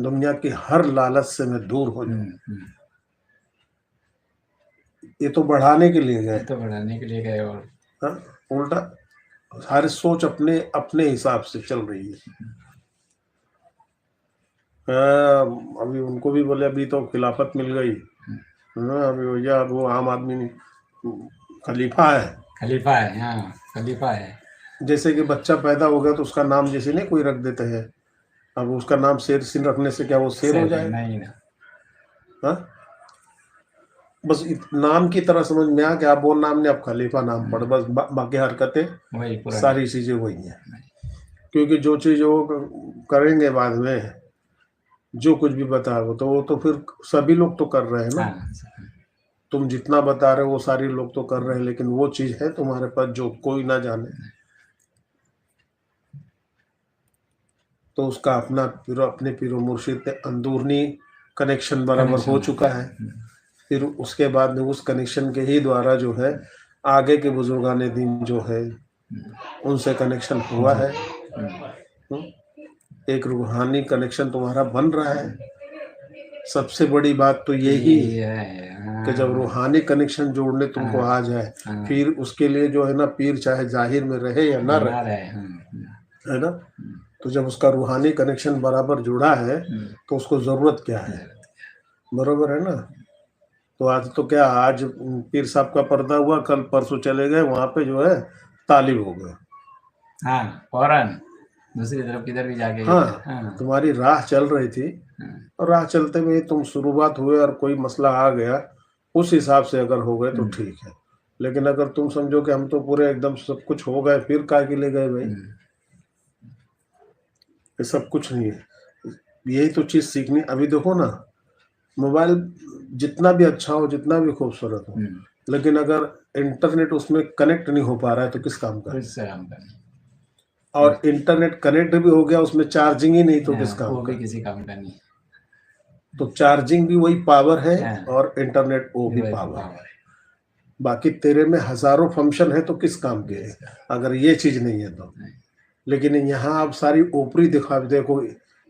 दुनिया की हर लालच से मैं दूर हो जाऊं। ये तो बढ़ाने के लिए गए, तो बढ़ाने के लिए गए और उल्टा सारी सोच अपने अपने हिसाब से चल रही है। अभी उनको भी बोले अभी तो खिलाफत मिल गई, अभी भैया वो आम आदमी नहीं, खलीफा है। खलीफा है, हाँ खलीफा है। जैसे कि बच्चा पैदा हो गया तो उसका नाम जैसे नहीं कोई रख देते हैं, अब उसका नाम शेर सिंह रखने से क्या वो शेर हो जाएगा? नहीं ना। हाँ, बस नाम की तरह समझ में आ कि आप वो नाम ने आप खलीफा नाम पढ़, बस बाकी हरकतें वही सारी चीजें वही हैं। क्योंकि जो चीज वो करेंगे बाद में, जो कुछ भी बता वो तो फिर सभी लोग तो कर रहे हैं ना। तुम जितना बता रहे हो वो सारे लोग तो कर रहे हैं, लेकिन वो चीज है तुम्हारे पास जो कोई ना जाने, तो उसका अपने पीरो मुर्शिद से अंदरूनी कनेक्शन बराबर हो चुका है। फिर उसके बाद में उस कनेक्शन के ही द्वारा जो है आगे के बुजुर्गाने दिन जो है उनसे कनेक्शन हुआ है। एक रूहानी कनेक्शन तुम्हारा बन रहा है। सबसे बड़ी बात तो यही है कि जब रूहानी कनेक्शन जोड़ने तुमको आ जाए, फिर उसके लिए जो है ना पीर चाहे जाहिर में रहे या ना रहे, है ना, तो जब उसका रूहानी कनेक्शन बराबर जुड़ा है तो उसको जरूरत क्या है? बरोबर है ना। तो आज तो क्या, आज पीर साहब का पर्दा हुआ, कल परसों चले गए वहां पे जो है तालिब हो गए। हाँ, फौरन दूसरी तरफ किधर भी जाके। हाँ, तुम्हारी राह चल रही थी और राह चलते में तुम शुरुआत हुए और कोई मसला आ गया, उस हिसाब से अगर हो गए तो ठीक है। लेकिन अगर तुम समझो कि हम तो पूरे एकदम सब कुछ हो गए, फिर काय के लिए गए भाई? ये सब कुछ नहीं है। यही तो चीज सीखनी। अभी देखो ना, मोबाइल जितना भी अच्छा हो, जितना भी खूबसूरत हो, लेकिन अगर इंटरनेट उसमें कनेक्ट नहीं हो पा रहा है तो किस काम का? और इंटरनेट कनेक्ट भी हो गया, उसमें चार्जिंग ही नहीं तो किस काम का? किसी काम का नहीं। तो चार्जिंग भी वही पावर है और इंटरनेट वो भी पावर है। बाकी तेरे में हजारों फंक्शन है तो किस काम के है अगर ये चीज नहीं है तो? लेकिन यहाँ आप सारी ऊपरी दिखा, देखो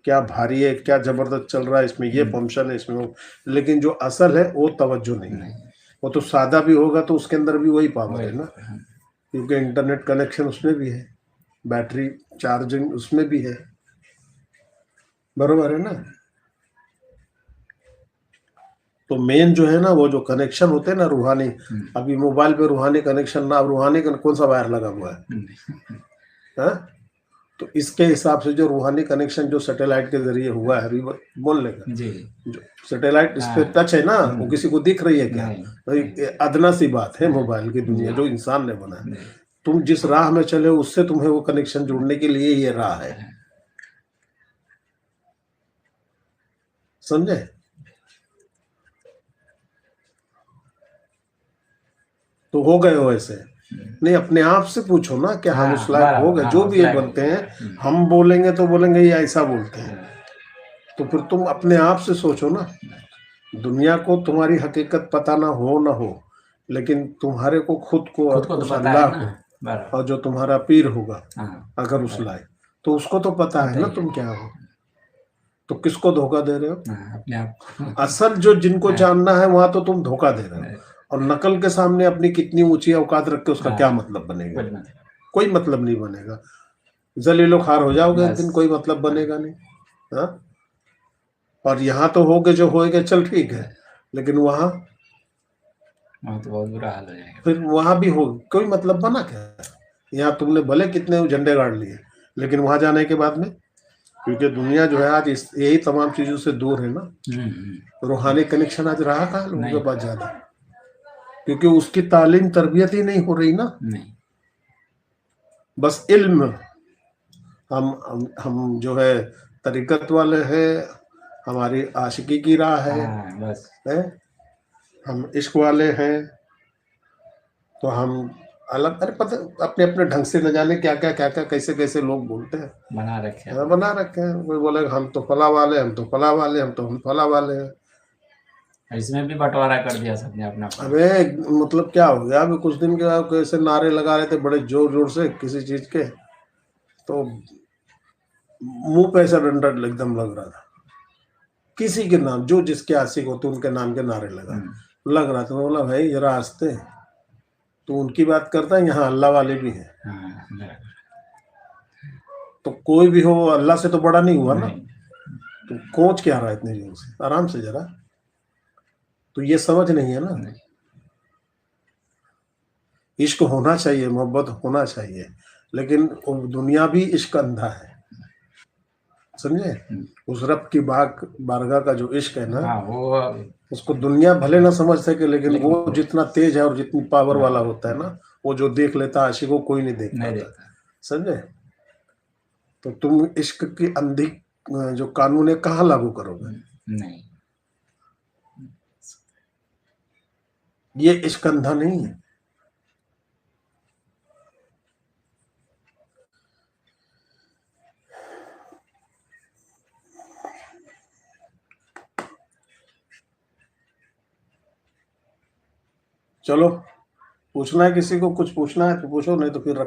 क्या भारी है, क्या जबरदस्त चल रहा है, इसमें ये फंक्शन है, इसमें वो, लेकिन जो असल है वो तवज्जो नहीं है। वो तो सादा भी होगा तो उसके अंदर भी वही पावर है ना, क्योंकि इंटरनेट कनेक्शन उसमें भी है, बैटरी चार्जिंग उसमें भी है, बरोबर है ना। तो मेन जो है ना वो जो कनेक्शन होते हैं ना रूहानी, अभी मोबाइल पे रूहानी कनेक्शन ना, रूहानी कौन सा वायर लगा हुआ है? तो इसके हिसाब से जो रूहानी कनेक्शन जो सैटेलाइट के जरिए हुआ है, अभी बोल लेगा जो सैटेलाइट इस पे टच है ना, वो किसी को दिख रही है क्या? भाई अदना सी बात है मोबाइल की दुनिया जो इंसान ने बनाया। तुम जिस राह में चले उससे तुम्हें वो कनेक्शन जोड़ने के लिए ये राह है, समझे? तो हो गए हो ऐसे नहीं, अपने आप से पूछो ना कि हम उस लायक हो गए। जो भी ये बनते हैं हम बोलेंगे तो बोलेंगे ये ऐसा बोलते हैं, तो फिर तुम अपने आप से सोचो ना। दुनिया को तुम्हारी हकीकत पता ना हो, लेकिन तुम्हारे को खुद को और उस अल्लाह को और जो तुम्हारा पीर होगा अगर उस लायक, तो उसको तो पता है ना तुम क्या हो। तो किसको धोखा दे रहे हो? अपने आप। असल जो जिनको जानना है वहां तो तुम धोखा दे रहे हो, और नकल के सामने अपनी कितनी ऊंची औकात रख के उसका क्या मतलब बनेगा? कोई मतलब नहीं बनेगा। जलीलो खार हो जाओगे एक दिन, कोई मतलब बनेगा नहीं। हाँ, और यहाँ तो हो गए जो होएगा, चल ठीक है, लेकिन वहां तो बहुत बुरा हाल हो जाएगा। फिर वहां भी हो कोई मतलब बना क्या? यहाँ तुमने भले कितने झंडे गाड़ लिए, लेकिन वहां जाने के बाद में, क्योंकि दुनिया जो है आज यही तमाम चीजों से दूर है ना। रूहानी कनेक्शन आज रहा कहाँ लोगों के पास ज्यादा, क्योंकि उसकी तालीम तरबियत ही नहीं हो रही ना। बस इल्म, हम जो है तरीकत वाले हैं, हमारी आशिकी की राह है, बस है, हम इश्क वाले हैं, तो हम अलग, अरे पता अपने अपने ढंग से न जाने क्या कैसे कैसे लोग बोलते हैं, बना रखे हैं। कोई बोले हम तो फला वाले, हम तो फला वाले, हम फला वाले हैं। इसमें भी बंटवारा कर दिया सबने अपना। अबे मतलब क्या हो गया? अभी कुछ दिन के बाद कैसे नारे लगा रहे थे बड़े जोर जोर से किसी चीज के, तो मुंह पे ऐसा डंडा एकदम लग रहा था। किसी के नाम, जो जिसके आशिक होते उनके नाम के नारे लगा लग रहा था। बोला भाई जरा आस्ते, तो उनकी बात करता है, यहाँ अल्लाह वाले भी हैं। तो कोई भी हो अल्लाह से तो बड़ा नहीं हुआ ना, तो कोच क्या रहा है इतने जोर से, आराम से जरा। तो ये समझ नहीं है ना। इश्क होना चाहिए, मोहब्बत होना चाहिए, लेकिन दुनिया भी इश्क अंधा है, समझे। उस रब की बारगाह का जो इश्क है ना, वो उसको दुनिया भले ना समझ सके, लेकिन वो जितना तेज है और जितनी पावर वाला होता है ना, वो जो देख लेता है आशिक को कोई नहीं देख पाता, समझे। तो तुम इश्क की अंधी जो कानून है कहाँ लागू करोगे? नहीं, ये इश्क अंधा नहीं है। चलो, पूछना है किसी को, कुछ पूछना है तो पूछो, नहीं तो फिर